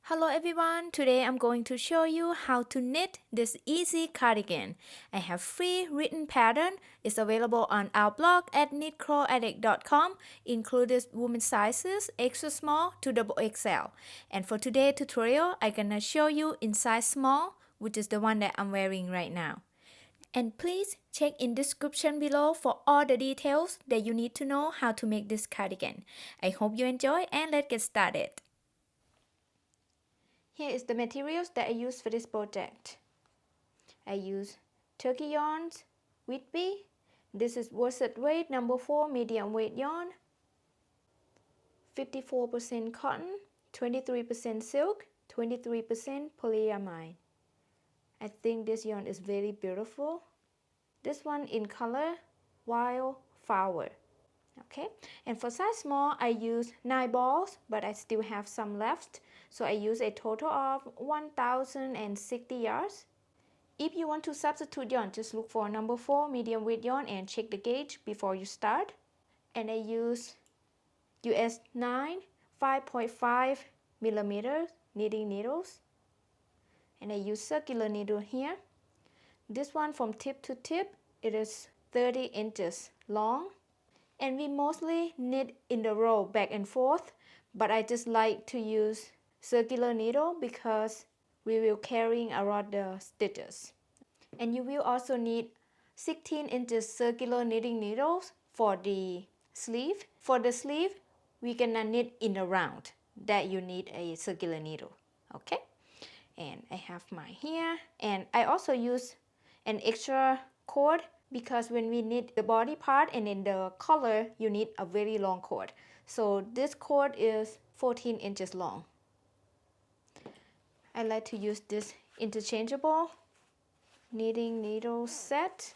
Hello everyone, today I'm going to show you how to knit this easy cardigan. I have free written pattern. It's available on our blog at knitcrawladdict.com, includes women's sizes extra small to double XL. And for today's tutorial, I'm gonna show you in size small, which is the one that I'm wearing right now. And please check in description below for all the details that you need to know how to make this cardigan. I hope you enjoy and let's get started. Here is the materials that I use for this project. I use turkey yarns, Whitby. This is worsted weight number 4 medium weight yarn, 54% cotton, 23% silk, 23% polyamide. I think this yarn is very beautiful. This one in color wildflower. Okay, and for size small I use 9 balls, but I still have some left, so I use a total of 1060 yards. If you want to substitute yarn, just look for number 4 medium weight yarn and check the gauge before you start. And I use US 9 5.5 millimeters knitting needles, and I use circular needle here. This one from tip to tip, it is 30 inches long. And we mostly knit in the row back and forth, but I just like to use circular needle because we will carrying around the stitches. And you will also need 16 inches circular knitting needles for the sleeve. For the sleeve, we gonna knit in a round that you need a circular needle. Okay, and I have mine here, and I also use an extra cord because when we knit the body part and in the collar, you need a very long cord. So this cord is 14 inches long. I like to use this interchangeable knitting needle set.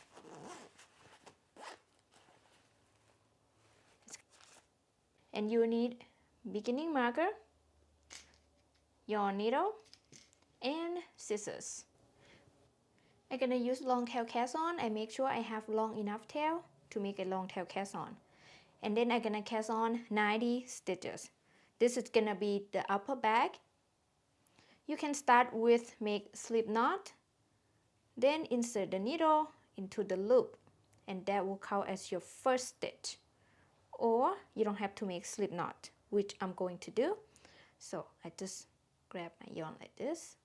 And you need beginning marker, yarn needle, and scissors. I'm gonna use long tail cast on. I make sure I have long enough tail to make a long tail cast on. And then I'm gonna cast on 90 stitches. This is gonna be the upper back. You can start with make slip knot, then insert the needle into the loop, and that will count as your first stitch. Or you don't have to make slip knot, which I'm going to do. So I just grab my yarn like this.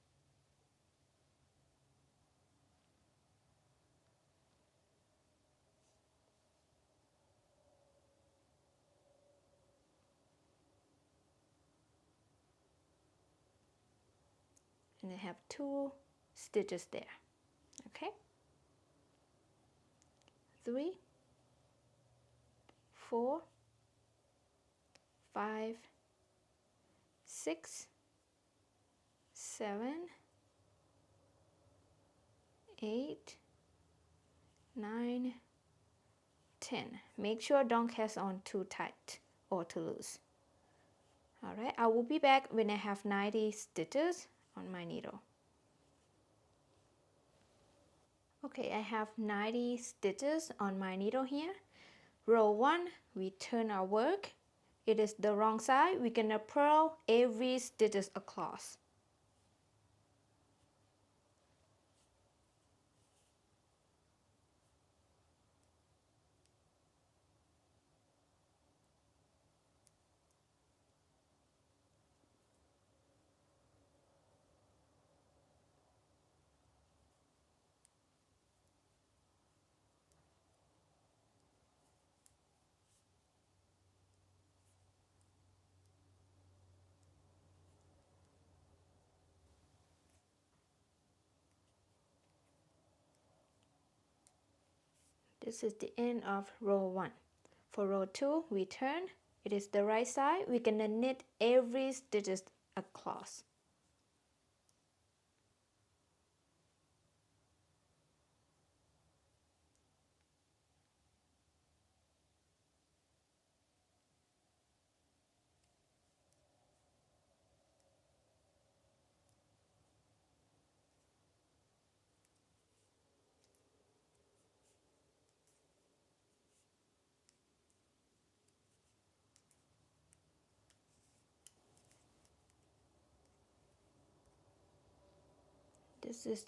And I have 2 stitches there. Okay, 3, 4, 5, 6, 7, 8, 9, 10. Make sure don't cast on too tight or too loose. Alright, I will be back when I have 90 stitches on my needle. Okay, I have 90 stitches on my needle here. Row 1, we turn our work. It is the wrong side. We're gonna purl every stitches across. This is the end of row 1. For row 2, we turn. It is the right side. We're gonna knit every stitches across. This is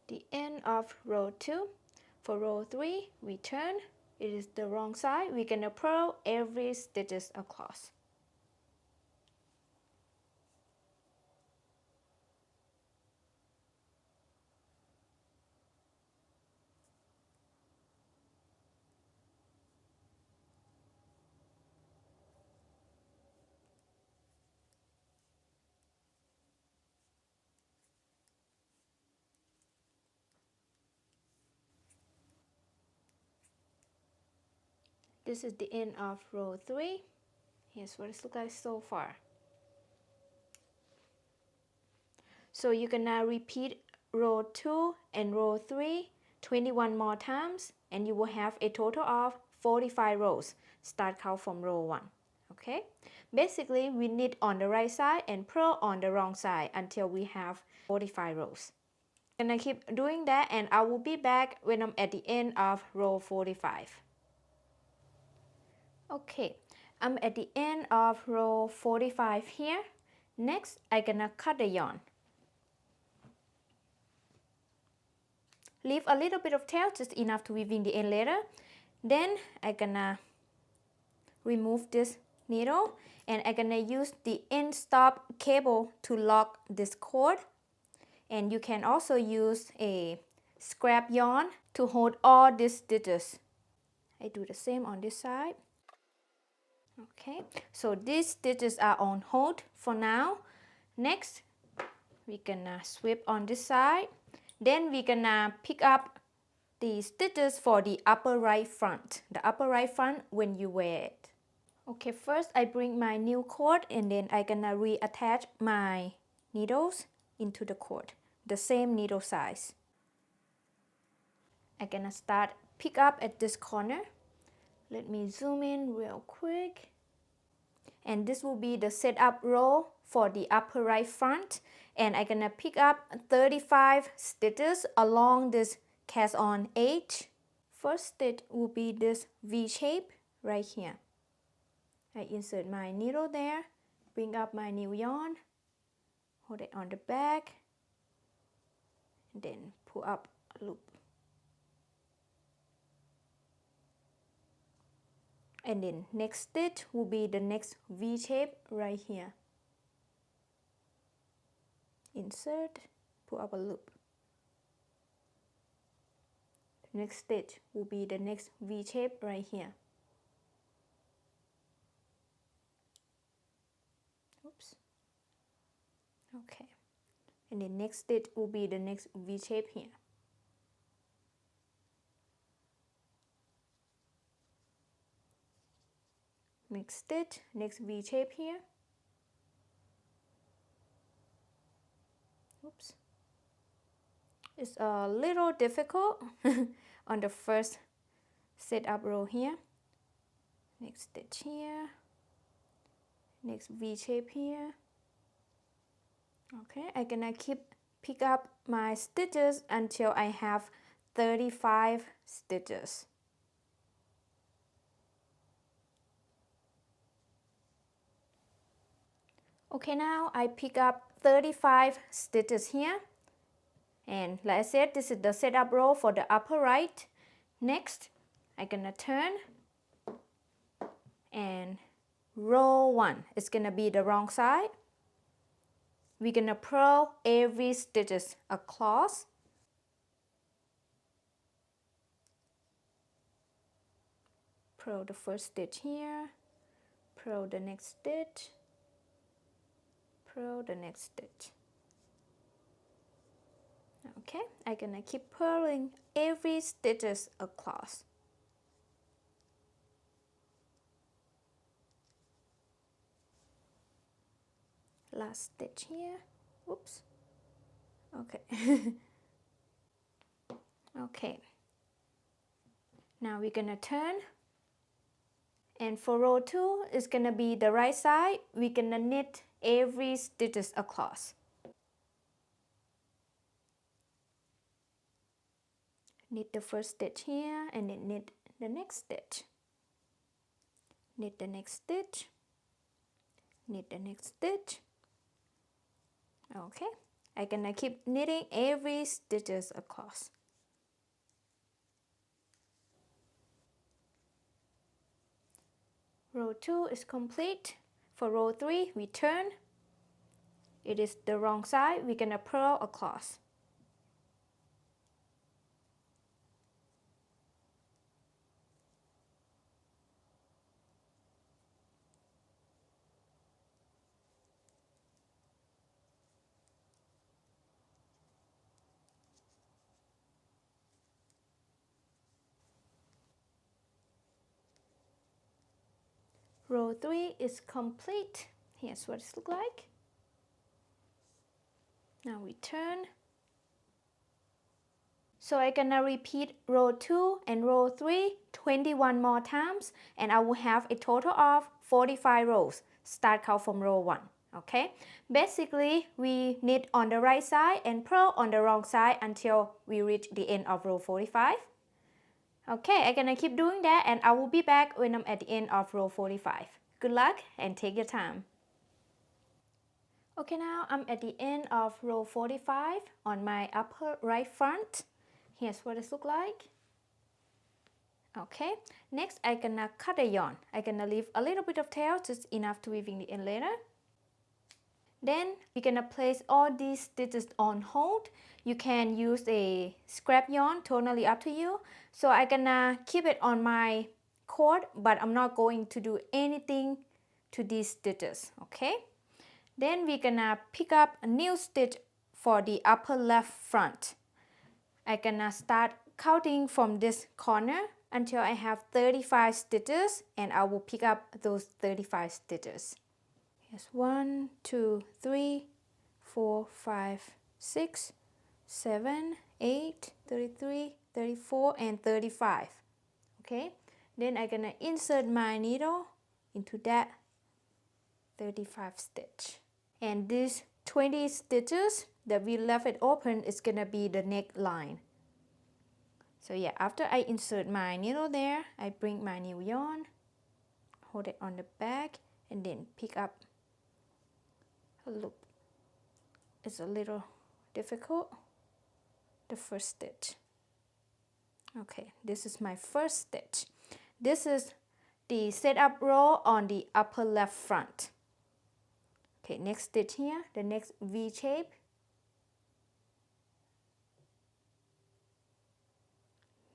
the end of row 2. For row 3, we turn. It is the wrong side. We're gonna purl every stitches across. This is the end of row 3. Here's what it looks like so far. So you can now repeat row 2 and row 3 21 more times, and you will have a total of 45 rows. Start count from row 1. Okay? Basically, we knit on the right side and purl on the wrong side until we have 45 rows. And I keep doing that, and I will be back when I'm at the end of row 45. Okay, I'm at the end of row 45 here. Next, I'm gonna cut the yarn. Leave a little bit of tail, just enough to weave in the end later. Then I'm gonna remove this needle, and I'm gonna use the end stop cable to lock this cord. And you can also use a scrap yarn to hold all these stitches. I do the same on this side. Okay, so these stitches are on hold for now. Next, we're gonna sweep on this side. Then we're gonna pick up the stitches for the upper right front. The upper right front when you wear it. Okay, first I bring my new cord, and then I'm gonna reattach my needles into the cord. The same needle size. I'm gonna start pick up at this corner. Let me zoom in real quick. And this will be the setup row for the upper right front. And I'm gonna pick up 35 stitches along this cast on edge. First stitch will be this V shape right here. I insert my needle there, bring up my new yarn, hold it on the back, and then pull up a loop. And then next stitch will be the next V shape right here. Insert, pull up a loop. The next stitch will be the next V shape right here. Oops. Okay. And the next stitch will be the next V shape here. Next stitch, next V shape here. Oops. It's a little difficult on the first setup row here. Next stitch here. Next V shape here. Okay, I'm gonna pick up my stitches until I have 35 stitches. Okay, now I pick up 35 stitches here. And like I said, this is the setup row for the upper right. Next, I'm gonna turn and row 1. It's gonna be the wrong side. We're gonna purl every stitches across. Purl the first stitch here, purl the next stitch, purl the next stitch. Okay, I'm gonna keep purling every stitches across. Last stitch here. Oops. Okay. Okay. Now we're gonna turn. And for row 2, it's gonna be the right side. We're gonna knit every stitches across. Knit the first stitch here, and then knit the next stitch. Knit the next stitch. Knit the next stitch. Okay, I'm gonna keep knitting every stitches across. Row 2 is complete. For row 3, we turn. It is the wrong side. We're gonna purl across. Row 3 is complete. Here's what it looks like. Now we turn. So I'm gonna repeat row 2 and row 3 21 more times, and I will have a total of 45 rows. Start count from row 1. Okay, basically we knit on the right side and purl on the wrong side until we reach the end of row 45. Okay, I'm gonna keep doing that, and I will be back when I'm at the end of row 45. Good luck and take your time. Okay, now I'm at the end of row 45 on my upper right front. Here's what it looks like. Okay, next I'm gonna cut the yarn. I'm gonna leave a little bit of tail, just enough to weave in the end later. Then we're gonna place all these stitches on hold. You can use a scrap yarn, totally up to you. So I'm gonna keep it on my cord, but I'm not going to do anything to these stitches, okay? Then we're gonna pick up a new stitch for the upper left front. I'm gonna start counting from this corner until I have 35 stitches, and I will pick up those 35 stitches. Here's 1, 2, 3, 4, 5, 6, 7, 8, 33, 34, and 35. Okay, then I'm gonna insert my needle into that 35 stitch. And these 20 stitches that we left it open is gonna be the neckline. So yeah, after I insert my needle there, I bring my new yarn, hold it on the back, and then pick up a loop. It's a little difficult, the first stitch. Okay, this is my first stitch. This is the setup row on the upper left front. Okay, next stitch here, the next V shape.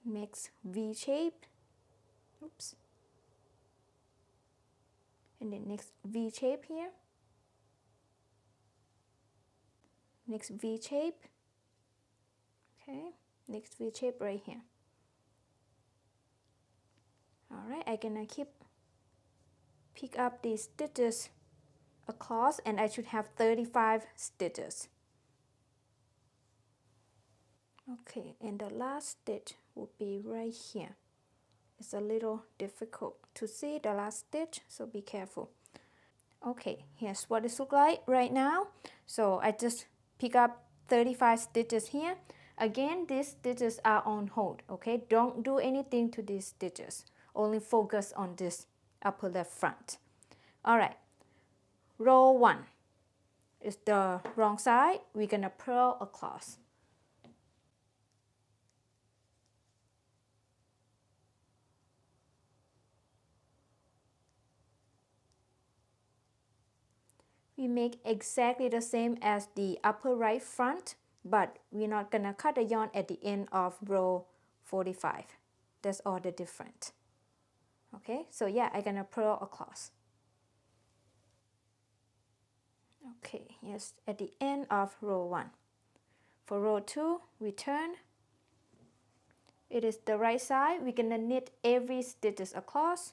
Next V shape. Oops. And then next V shape here. Next V shape. Okay, next V shape right here. Alright, I'm gonna pick up these stitches across, and I should have 35 stitches. Okay, and the last stitch will be right here. It's a little difficult to see the last stitch, so be careful. Okay, here's what it looks like right now. So I just pick up 35 stitches here. Again, these stitches are on hold, okay? Don't do anything to these stitches. Only focus on this upper left front. Alright, row 1 is the wrong side. We're gonna purl across. We make exactly the same as the upper right front, but we're not gonna cut the yarn at the end of row 45. That's all the difference. Okay, so yeah, I'm gonna purl across. Okay, yes, at the end of row 1. For row 2, we turn. It is the right side. We're gonna knit every stitches across.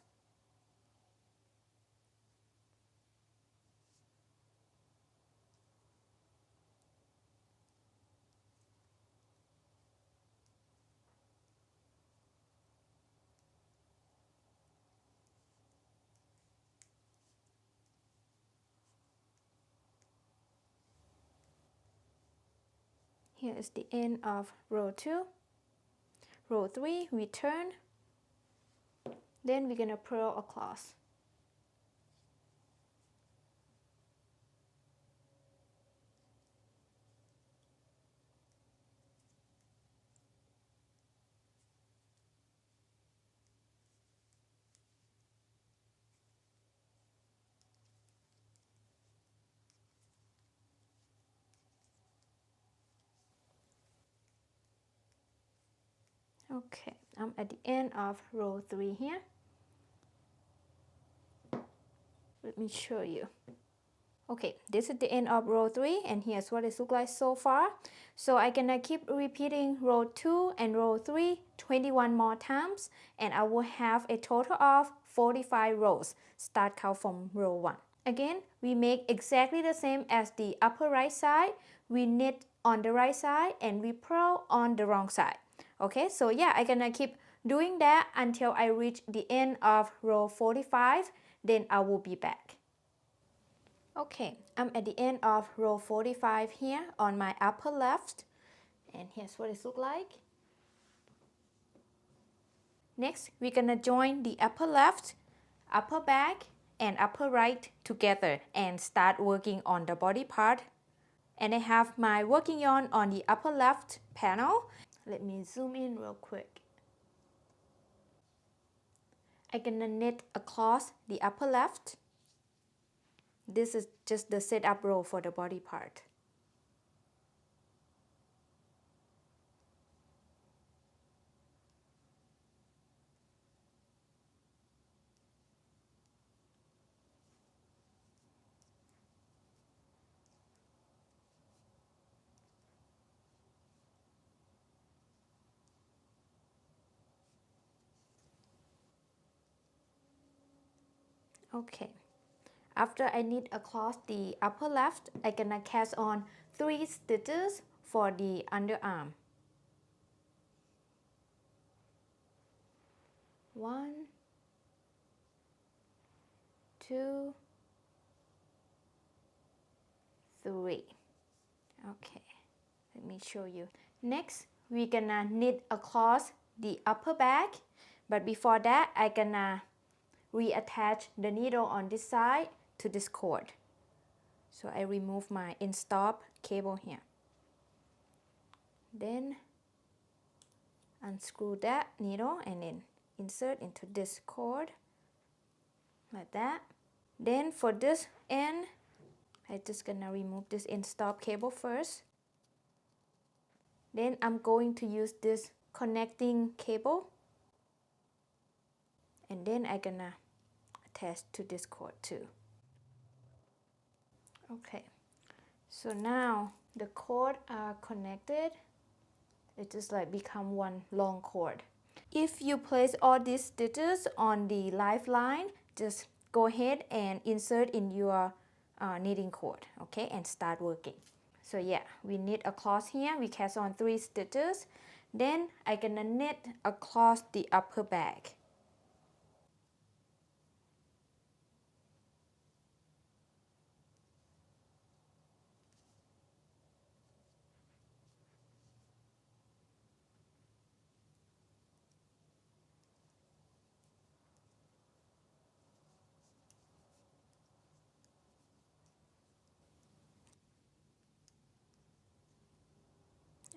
Here is the end of row 2. Row 3, we turn. Then we're gonna purl across. Okay, I'm at the end of row 3 here. Let me show you. Okay, this is the end of row 3 and here's what it looks like so far. So I'm gonna keep repeating row 2 and row 3 21 more times and I will have a total of 45 rows. Start count from row 1. Again, we make exactly the same as the upper right side. We knit on the right side and we purl on the wrong side. Okay, so yeah, I'm gonna keep doing that until I reach the end of row 45, then I will be back. Okay, I'm at the end of row 45 here on my upper left, and here's what it looks like. Next, we're gonna join the upper left, upper back, and upper right together and start working on the body part. And I have my working yarn on the upper left panel. Let me zoom in real quick. I'm gonna knit across the upper left. This is just the setup row for the body part. Okay. After I knit across the upper left, I'm gonna cast on 3 stitches for the underarm. 1, 2, 3. Okay, let me show you. Next, we're gonna knit across the upper back, but before that, I'm gonna reattach the needle on this side to this cord. So I remove my in-stop cable here. Then unscrew that needle and then insert into this cord like that. Then for this end, I'm just gonna remove this in-stop cable first. Then I'm going to use this connecting cable and then I'm gonna attach to this cord too. Okay, so now the cord are connected. It just like become one long cord. If you place all these stitches on the lifeline, just go ahead and insert in your knitting cord, okay, and start working. So yeah, we knit across here, we cast on 3 stitches, then I'm gonna knit across the upper back.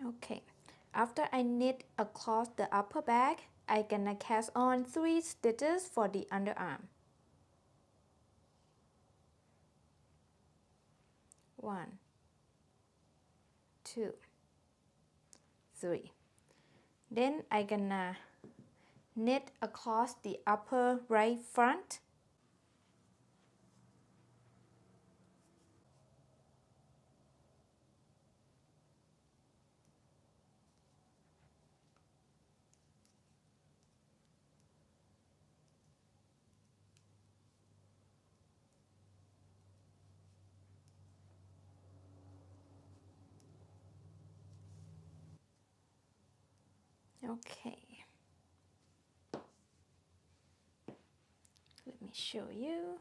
Okay, after I knit across the upper back, I'm gonna cast on 3 stitches for the underarm. 1, 2, 3. Then I'm gonna knit across the upper right front. Okay, let me show you.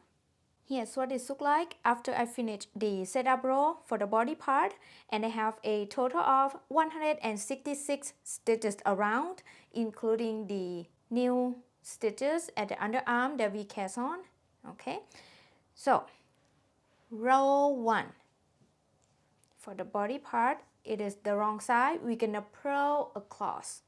Here's what it looks like after I finish the setup row for the body part, and I have a total of 166 stitches around, including the new stitches at the underarm that we cast on. Okay, so row 1 for the body part, it is the wrong side. We're gonna purl across.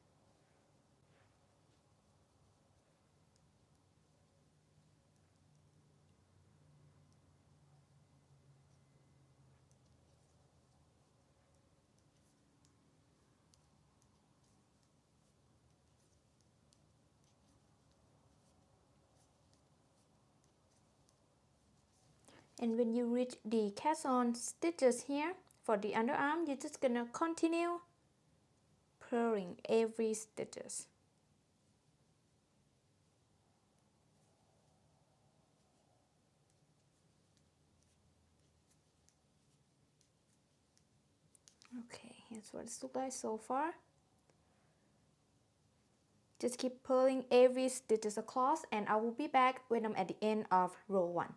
And when you reach the cast on stitches here for the underarm, you're just gonna continue purling every stitches. Okay, here's what it looks like so far. Just keep pulling every stitches across, and I will be back when I'm at the end of row 1.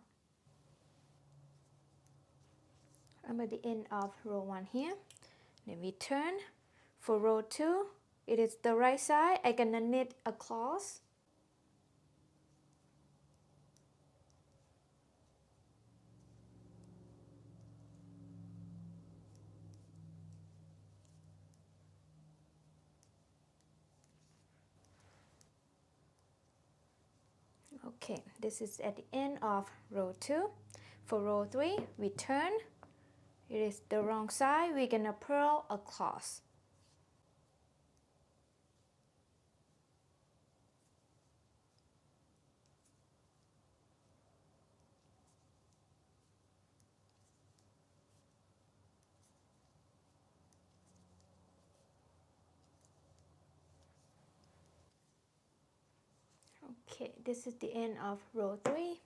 I'm at the end of row 1 here. Then we turn. For row 2, it is the right side. I'm gonna knit across. Okay, this is at the end of row 2. For row 3, we turn. It is the wrong side. We're gonna purl across. Okay, this is the end of row 3.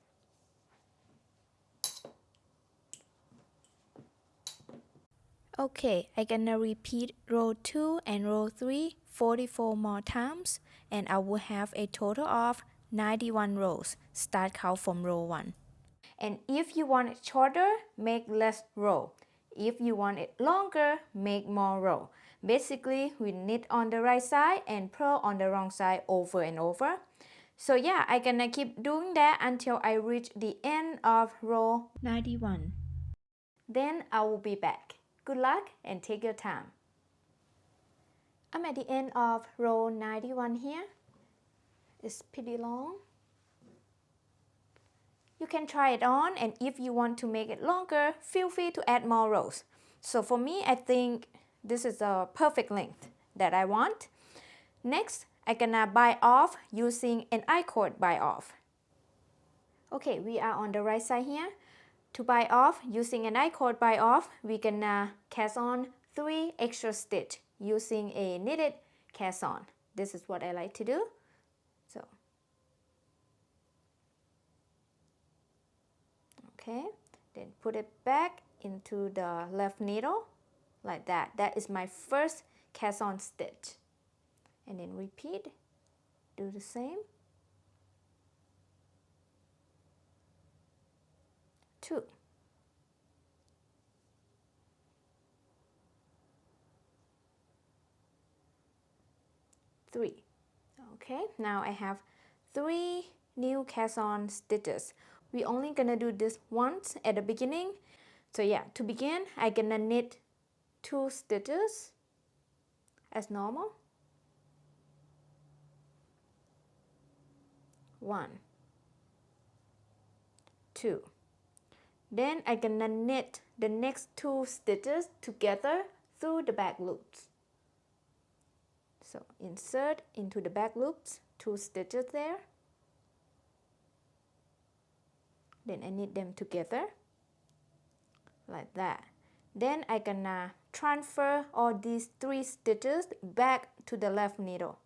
Okay, I'm gonna repeat row 2 and row 3 44 more times, and I will have a total of 91 rows. Start count from row 1. And if you want it shorter, make less row. If you want it longer, make more row. Basically, we knit on the right side and purl on the wrong side over and over. So yeah, I'm gonna keep doing that until I reach the end of row 91. Then I will be back. Good luck and take your time. I'm at the end of row 91 here. It's pretty long. You can try it on, and if you want to make it longer, feel free to add more rows. So for me, I think this is a perfect length that I want. Next, I'm gonna bind off using an I-cord bind off. Okay, we are on the right side here. To bind off using an I-cord bind off, we're gonna cast on 3 extra stitches using a knitted cast on. This is what I like to do. So, okay, then put it back into the left needle like that. That is my first cast on stitch. And then repeat, do the same. 2. 3. Okay, now I have 3 new cast on stitches. We're only gonna do this once at the beginning. So yeah, to begin, I'm gonna knit 2 stitches as normal. 1, 2. Then I'm gonna knit the next 2 stitches together through the back loops. So insert into the back loops 2 stitches there. Then I knit them together like that. Then I'm gonna transfer all these 3 stitches back to the left needle.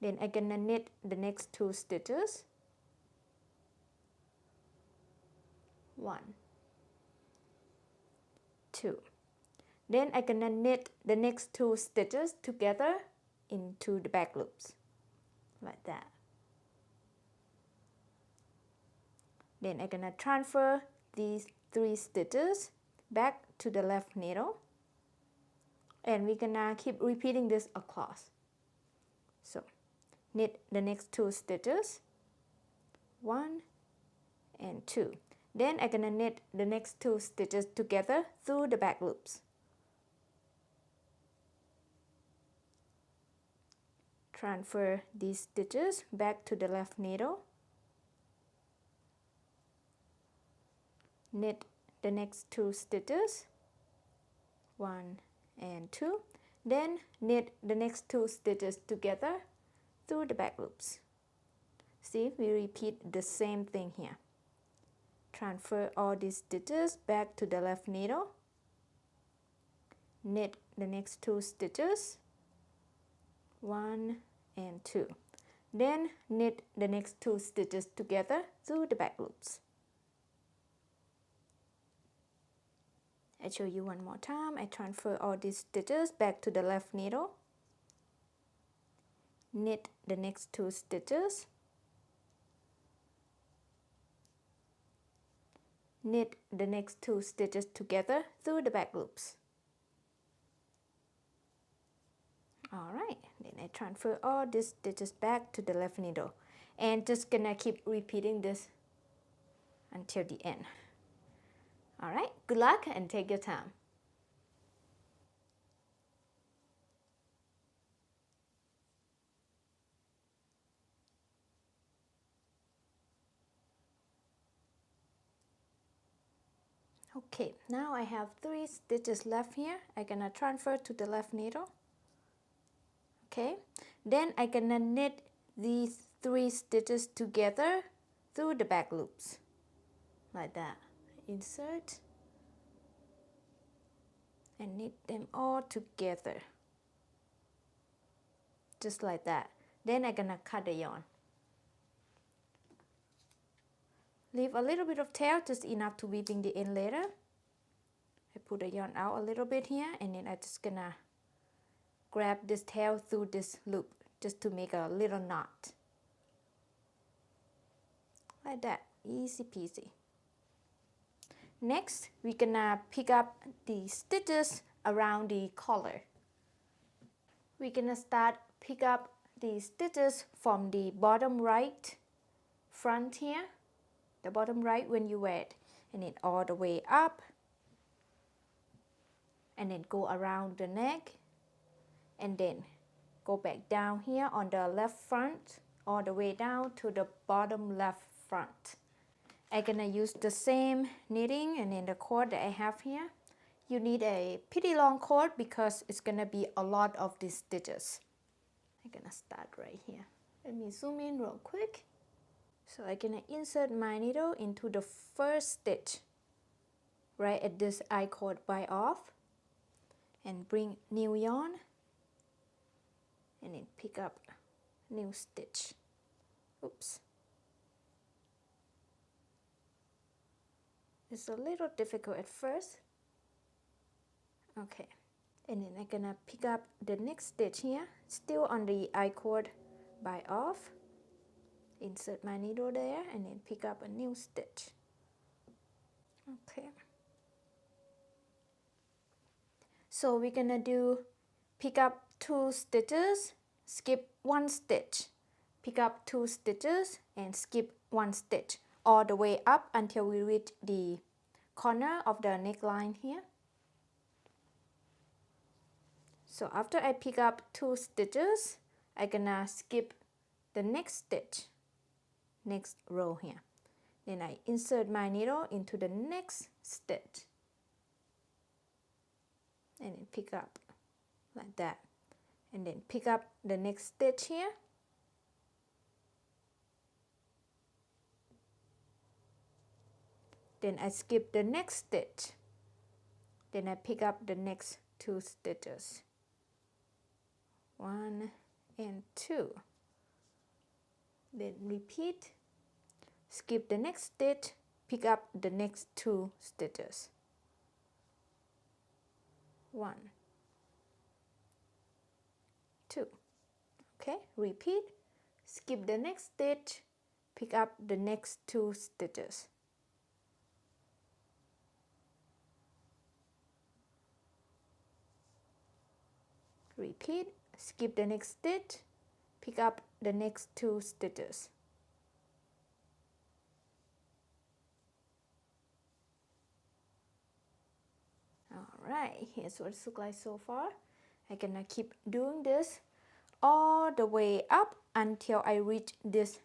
Then I'm gonna knit the next 2 stitches. 1, 2. Then I'm gonna knit the next 2 stitches together into the back loops like that. Then I'm gonna transfer these 3 stitches back to the left needle, and we're gonna keep repeating this across. So knit the next 2 stitches, 1 and 2. Then I'm gonna knit the next 2 stitches together through the back loops. Transfer these stitches back to the left needle. Knit the next 2 stitches, 1 and 2. Then knit the next 2 stitches together through the back loops. See, we repeat the same thing here. Transfer all these stitches back to the left needle. Knit the next 2 stitches, 1 and 2. Then knit the next 2 stitches together through the back loops. I show you one more time. I transfer all these stitches back to the left needle. Knit the next 2 stitches. Knit the next 2 stitches together through the back loops. Alright, then I transfer all these stitches back to the left needle and just gonna keep repeating this until the end. Alright, good luck and take your time. Okay, now I have 3 stitches left here. I'm gonna transfer to the left needle. Okay, then I'm gonna knit these 3 stitches together through the back loops like that. Insert and knit them all together just like that. Then I'm gonna cut the yarn. Leave a little bit of tail, just enough to weaving the end later. I put the yarn out a little bit here and then I'm just gonna grab this tail through this loop just to make a little knot. Like that, easy peasy. Next, we're gonna pick up the stitches around the collar. We're gonna start pick up the stitches from the bottom right front here, the bottom right when you wear it, and then all the way up, and then go around the neck, and then go back down here on the left front, all the way down to the bottom left front. I'm gonna use the same knitting and then the cord that I have here. You need a pretty long cord because it's gonna be a lot of these stitches. I'm gonna start right here. Let me zoom in real quick. So I'm gonna insert my needle into the first stitch right at this I-cord bite off and bring new yarn and then pick up new stitch. Oops. It's a little difficult at first. Okay, and then I'm gonna pick up the next stitch here, still on the I-cord bite off. Insert my needle there and then pick up a new stitch. Okay. So we're gonna do pick up 2 stitches, skip 1 stitch, pick up 2 stitches and skip 1 stitch all the way up until we reach the corner of the neckline here. So after I pick up 2 stitches, I'm gonna skip the next stitch, next row here. Then I insert my needle into the next stitch and then pick up like that, and then pick up the next stitch here. Then I skip the next stitch. Then I pick up the next 2 stitches. 1 and 2. Then repeat. Skip the next stitch, pick up the next 2 stitches. 1, 2. Okay, repeat. Skip the next stitch, pick up the next 2 stitches. Repeat, skip the next stitch, pick up the next 2 stitches. Alright, here's what it looks like so far. I'm gonna keep doing this all the way up until I reach this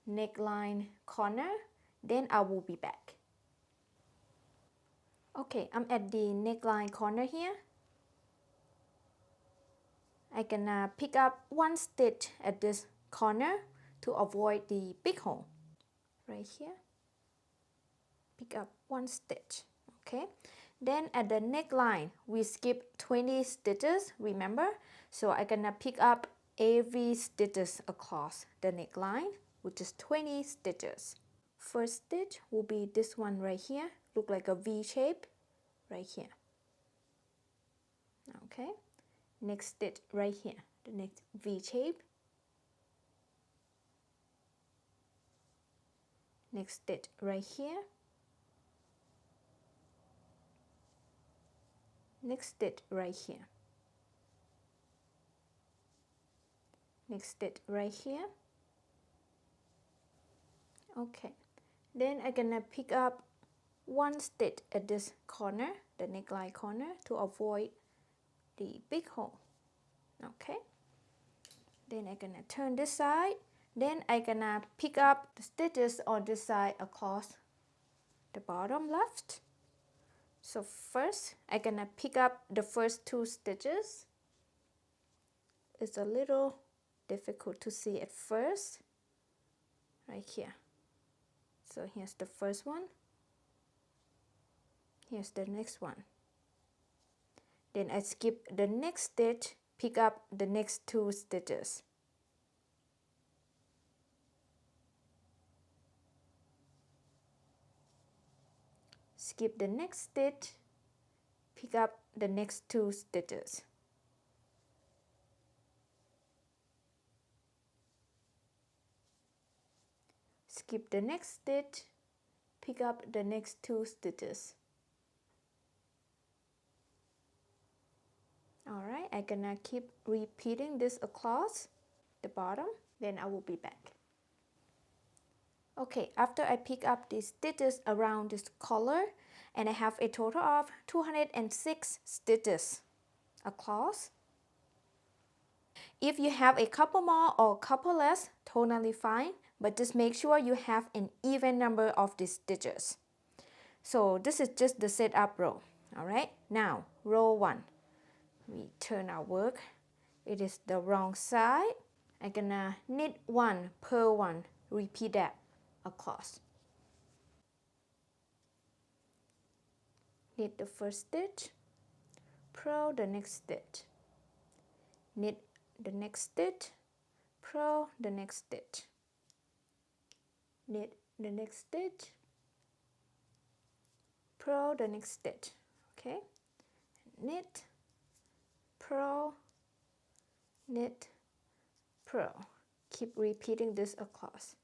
neckline corner, then I will be back. Okay, I'm at the neckline corner here. I'm gonna pick up 1 stitch at this corner to avoid the big hole. Right here, pick up 1 stitch, okay? Then at the neckline, we skip 20 stitches, remember? So I'm gonna pick up every stitches across the neckline, which is 20 stitches. First stitch will be this one right here, look like a V shape, right here. Okay, next stitch right here, the next V shape. Next stitch right here. Next stitch right here. Next stitch right here. Okay, then I'm gonna pick up 1 stitch at this corner, the neckline corner, to avoid the big hole. Okay, then I'm gonna turn this side. Then I'm gonna pick up the stitches on this side across the bottom left. So first, I'm gonna pick up the first 2 stitches. It's a little difficult to see at first, right here. So here's the first one. Here's the next one. Then I skip the next stitch, pick up the next 2 stitches. Skip the next stitch, pick up the next 2 stitches. Skip the next stitch, pick up the next 2 stitches. Alright, I'm gonna keep repeating this across the bottom, then I will be back. Okay, after I pick up the stitches around this collar, and I have a total of 206 stitches across. If you have a couple more or couple less, totally fine, but just make sure you have an even number of the stitches. So this is just the setup row. Alright, now row 1. We turn our work. It is the wrong side. I'm gonna knit 1, purl 1, repeat that across. Knit the first stitch, purl the next stitch, knit the next stitch, purl the next stitch, knit the next stitch, purl the next stitch, okay? Knit, purl, knit, purl. Keep repeating this across.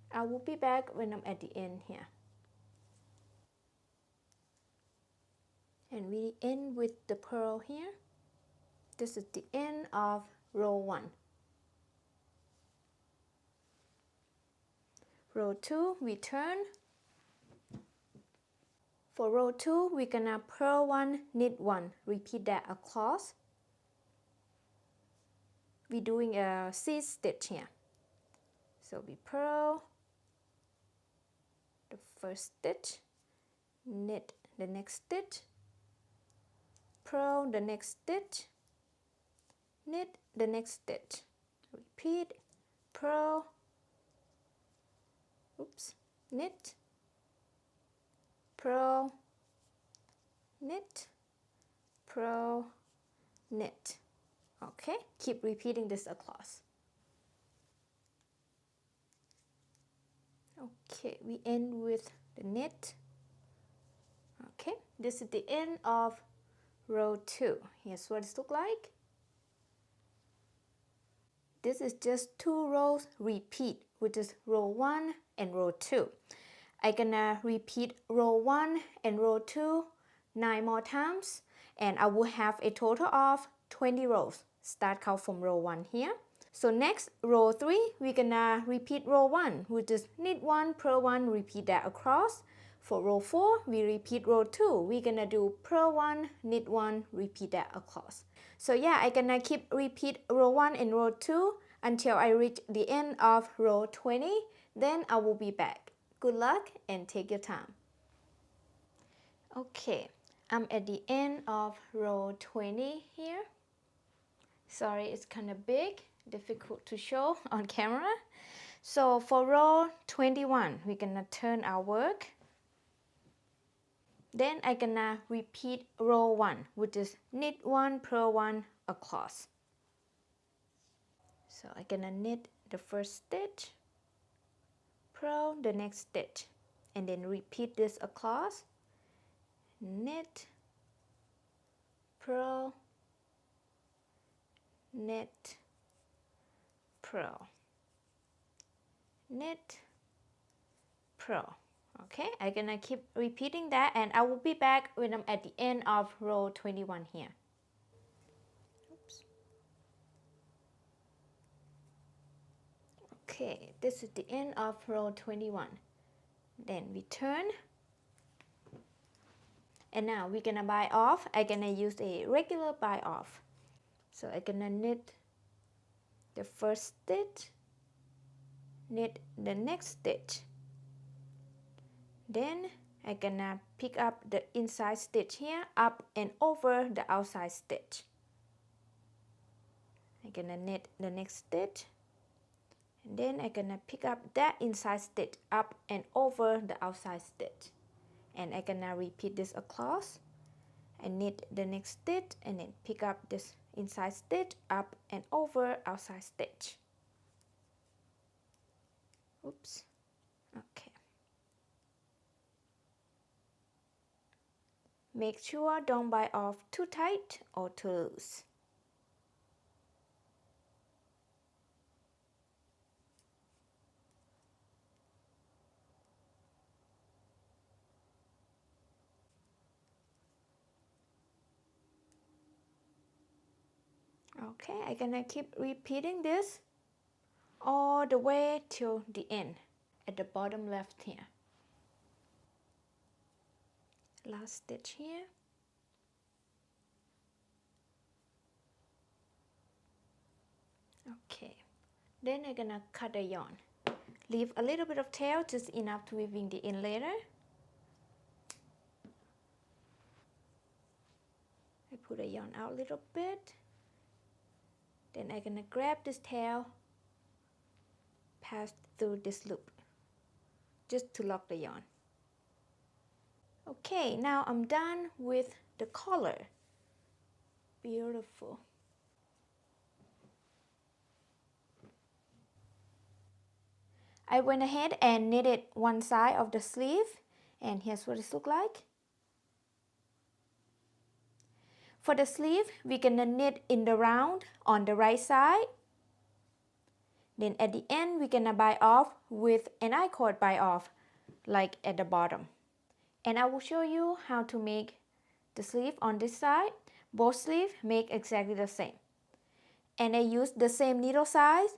I will be back when I'm at the end here. And we end with the purl here. This is the end of row 1. Row 2, we turn. For row 2, we're gonna purl 1, knit 1. Repeat that across. We're doing a seed stitch here. So we purl the first stitch, knit the next stitch, purl the next stitch, knit the next stitch. Repeat, purl, knit, purl, knit, purl, knit. Okay, keep repeating this across. Okay, we end with the knit. Okay, this is the end of row 2. Here's what it looks like. This is just 2 rows repeat, which is row 1 and row 2. I'm gonna repeat row 1 and row 2 9 more times, and I will have a total of 20 rows. Start count from row 1 here. So next, row 3, we're gonna repeat row 1, which is knit 1, purl 1, repeat that across. For row 4, we repeat row 2. We're gonna do purl 1, knit 1, repeat that across. So yeah, I'm gonna keep repeat row 1 and row 2 until I reach the end of row 20. Then I will be back. Good luck and take your time. Okay, I'm at the end of row 20 here. Sorry, it's kind of big, difficult to show on camera. So for row 21, we're gonna turn our work. Then I'm gonna repeat row 1, which is knit 1, purl 1 across. So I'm gonna knit the first stitch, purl the next stitch, and then repeat this across. Knit, purl, knit, purl, knit, purl. Okay, I'm gonna keep repeating that, and I will be back when I'm at the end of row 21 here. Oops. Okay, this is the end of row 21. Then we turn, and now we're gonna bind off. I'm gonna use a regular bind off. So I'm gonna knit the first stitch, knit the next stitch. Then I'm gonna pick up the inside stitch here, up and over the outside stitch. I'm gonna knit the next stitch, and then I'm gonna pick up that inside stitch, up and over the outside stitch. And I'm gonna repeat this across, and knit the next stitch, and then pick up this inside stitch, up and over outside stitch. Oops. Okay. Make sure don't bind off too tight or too loose. Okay, I'm gonna keep repeating this all the way till the end at the bottom left here. Last stitch here. Okay, then I'm gonna cut the yarn. Leave a little bit of tail, just enough to weaving the end later. I put the yarn out a little bit. Then I'm gonna grab this tail, pass through this loop, just to lock the yarn. Okay, now I'm done with the collar. Beautiful. I went ahead and knitted one side of the sleeve, and here's what it looks like. For the sleeve, we're gonna knit in the round on the right side. Then at the end, we're gonna bind off with an I-cord bind off, like at the bottom. And I will show you how to make the sleeve on this side. Both sleeves make exactly the same. And I use the same needle size,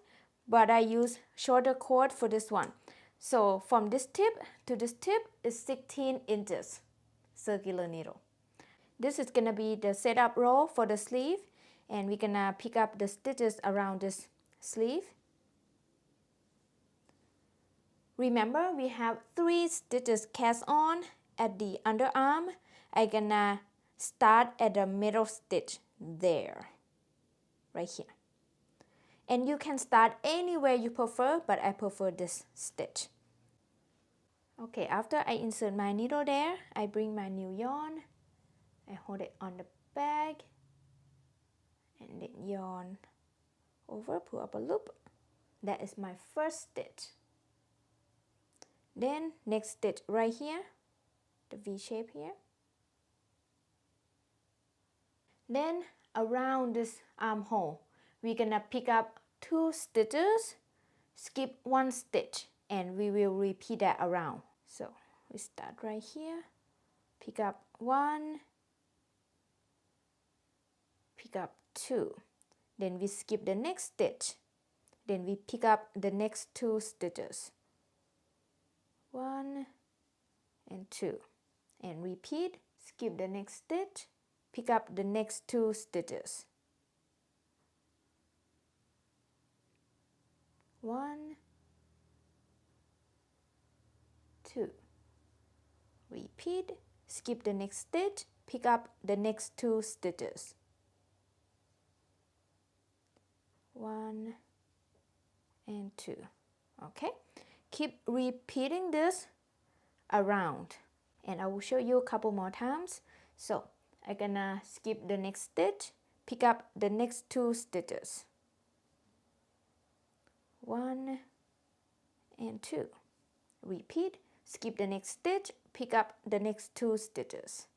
but I use shorter cord for this one. So from this tip to this tip is 16 inches, circular needle. This is gonna be the setup row for the sleeve, and we're gonna pick up the stitches around this sleeve. Remember, we have 3 stitches cast on at the underarm. I'm gonna start at the middle stitch there, right here. And you can start anywhere you prefer, but I prefer this stitch. Okay, after I insert my needle there, I bring my new yarn. I hold it on the back, and then yarn over, pull up a loop. That is my first stitch. Then next stitch right here, the V shape here. Then around this armhole, we're gonna pick up 2 stitches, skip 1 stitch, and we will repeat that around. So we start right here, pick up 1, pick up 2, then we skip the next stitch, then we pick up the next 2 stitches, 1 and 2, and repeat, skip the next stitch, pick up the next 2 stitches, 1, 2, repeat, skip the next stitch, pick up the next 2 stitches. 1 and 2. Okay, keep repeating this around, and I will show you a couple more times. So I'm gonna skip the next stitch, pick up the next 2 stitches. 1 and 2. Repeat, skip the next stitch, pick up the next 2 stitches.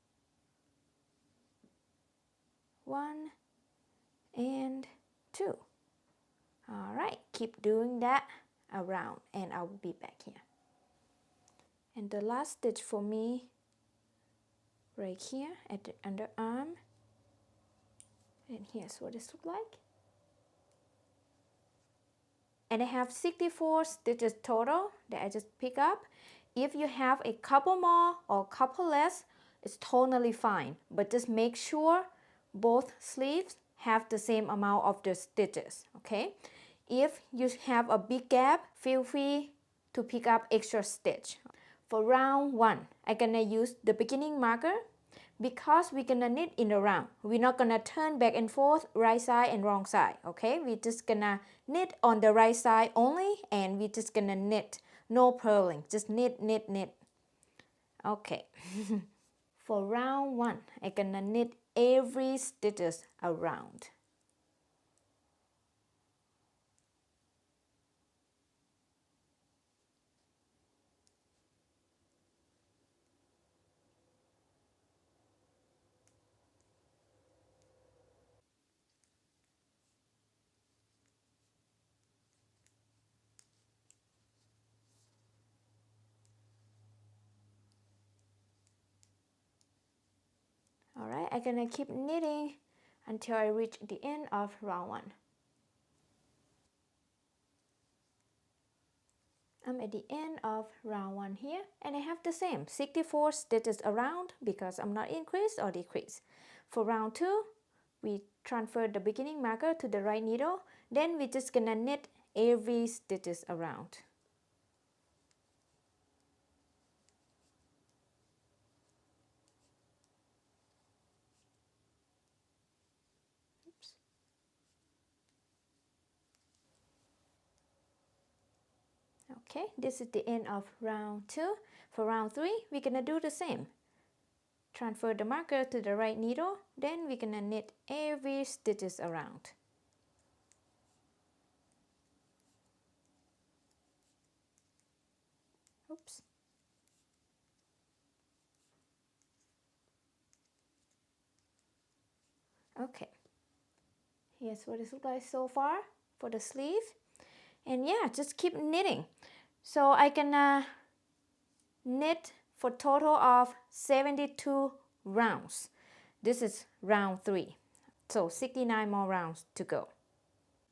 1 and 2. Alright, keep doing that around, and I will be back here. And the last stitch for me, right here at the underarm, and here's what this looks like. And I have 64 stitches total that I just pick up. If you have a couple more or a couple less, it's totally fine, but just make sure both sleeves have the same amount of the stitches, okay? If you have a big gap, feel free to pick up extra stitch. For round 1, I'm gonna use the beginning marker. Because we're gonna knit in the round, we're not gonna turn back and forth, right side and wrong side, okay? We're just gonna knit on the right side only, and we're just gonna knit, no purling, just knit, knit, knit. Okay. For round 1, I'm gonna knit every stitches around. Alright, I'm gonna keep knitting until I reach the end of round 1. I'm at the end of round 1 here, and I have the same 64 stitches around because I'm not increase or decrease. For round 2, we transfer the beginning marker to the right needle, then we're just gonna knit every stitches around. Oops. Okay, this is the end of round 2. For round 3, we're gonna do the same. Transfer the marker to the right needle, then we're gonna knit every stitches around. Oops. Okay, here's what it looks like so far for the sleeve. And yeah, just keep knitting. So I can knit for total of 72 rounds. This is round 3. So 69 more rounds to go.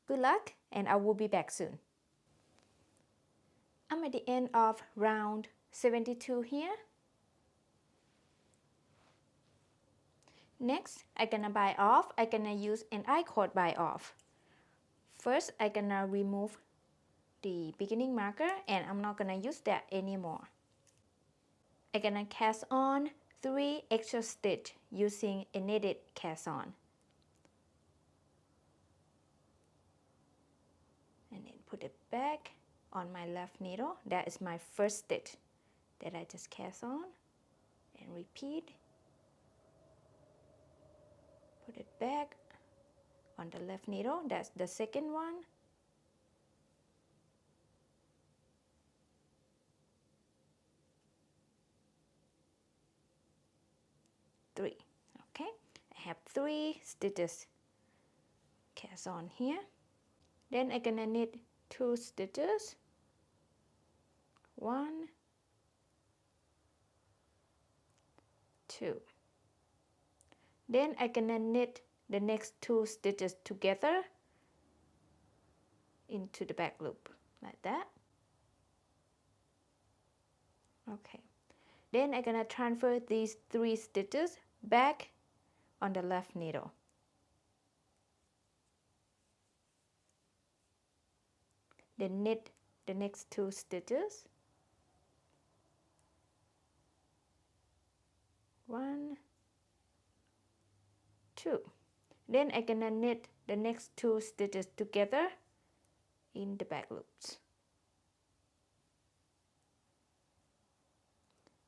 Good luck, and I will be back soon. I'm at the end of round 72 here. Next, I'm gonna bind off. I'm gonna use an I-cord bind off. First, I'm gonna remove the beginning marker, and I'm not gonna use that anymore. I'm gonna cast on 3 extra stitches using a knitted cast on. And then put it back on my left needle. That is my first stitch that I just cast on, and repeat. Put it back on the left needle. That's the second one. Three. Okay, I have 3 stitches cast on here. Then I'm gonna knit 2 stitches. 1, 2. Then I'm gonna knit the next 2 stitches together into the back loop, like that. Okay. Then I'm gonna transfer these 3 stitches back on the left needle. Then knit the next 2 stitches. 1, 2. Then I'm gonna knit the next 2 stitches together in the back loops.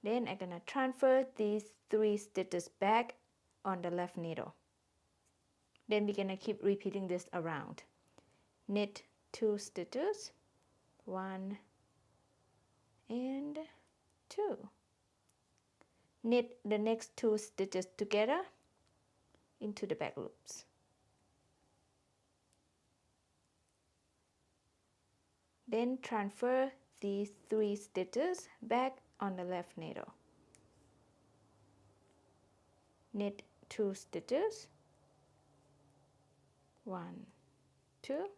Then I'm gonna transfer these 3 stitches back on the left needle. Then we're gonna keep repeating this around. Knit 2 stitches, 1 and 2. Knit the next 2 stitches together into the back loops. Then transfer these 3 stitches back on the left needle. Knit 2 stitches, 1, 2.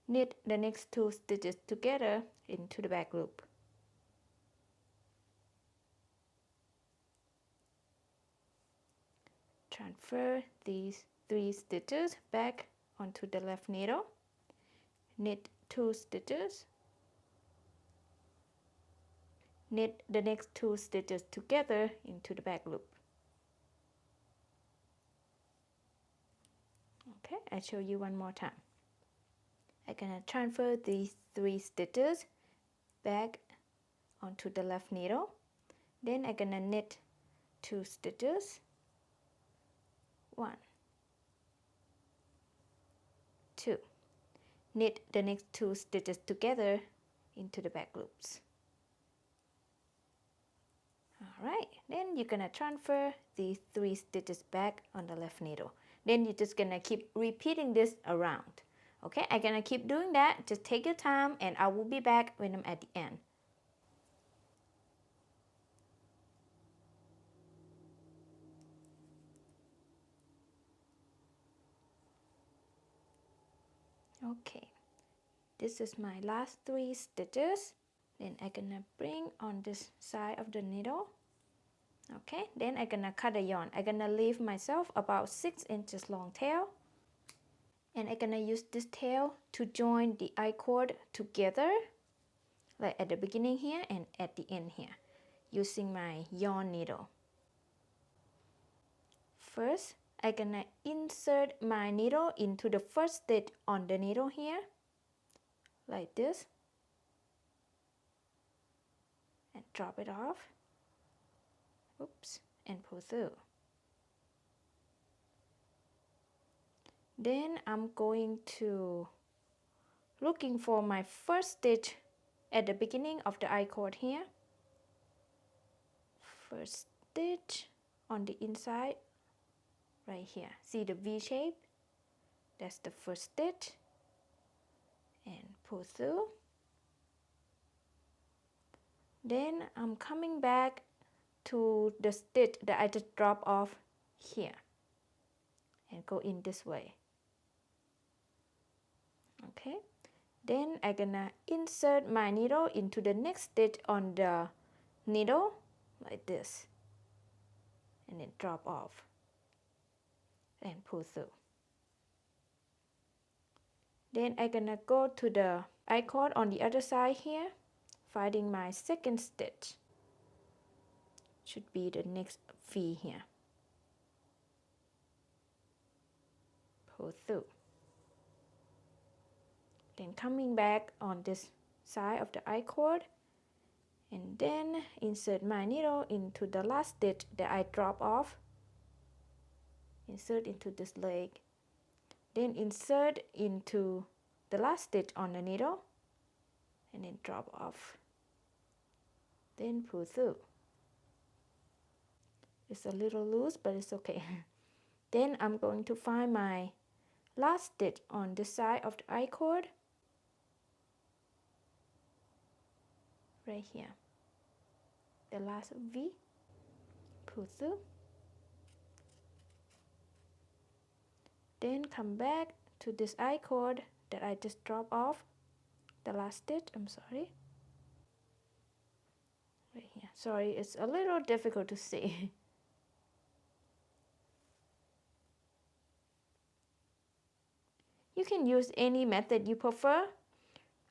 Knit the next 2 stitches together into the back loop. Transfer these 3 stitches back onto the left needle. Knit 2 stitches. Knit the next 2 stitches together into the back loop. Okay, I'll show you one more time. I'm gonna transfer these 3 stitches back onto the left needle. Then I'm gonna knit 2 stitches, 1, 2. Knit the next 2 stitches together into the back loops. Alright, then you're gonna transfer these 3 stitches back on the left needle. Then you're just gonna keep repeating this around. Okay, I'm gonna keep doing that. Just take your time and I will be back when I'm at the end. Okay, this is my last 3 stitches. Then I'm gonna bring on this side of the needle. Okay, then I'm gonna cut the yarn. I'm gonna leave myself about 6 inches long tail. And I'm gonna use this tail to join the I-cord together, like at the beginning here and at the end here, using my yarn needle. First, I'm gonna insert my needle into the first stitch on the needle here, like this, and drop it off. Oops, and pull through. Then I'm going to looking for my first stitch at the beginning of the I-cord here. First stitch on the inside right here. See the V shape? That's the first stitch. And pull through. Then I'm coming back to the stitch that I just dropped off here and go in this way. Okay, then I'm gonna insert my needle into the next stitch on the needle like this and then drop off and pull through. Then I'm gonna go to the I-cord on the other side here, finding my second stitch. Should be the next V here. Pull through. Then coming back on this side of the I-cord and then insert my needle into the last stitch that I drop off. Insert into this leg. Then insert into the last stitch on the needle and then drop off. Then pull through. It's a little loose, but it's okay. Then I'm going to find my last stitch on the side of the I-cord. Right here. The last V. Pull through. Then come back to this I-cord that I just dropped off. The last stitch, I'm sorry. Right here. Sorry, it's a little difficult to see. You can use any method you prefer.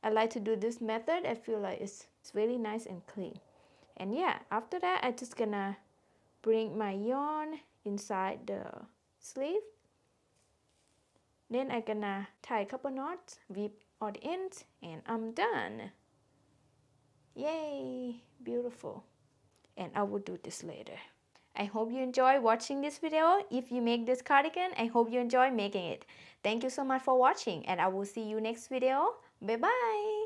I like to do this method. I feel like it's very nice and clean. And yeah, after that, I'm just gonna bring my yarn inside the sleeve. Then I'm gonna tie a couple knots, whip all the ends, and I'm done. Yay, beautiful. And I will do this later. I hope you enjoy watching this video. If you make this cardigan, I hope you enjoy making it. Thank you so much for watching, and I will see you next video. Bye bye.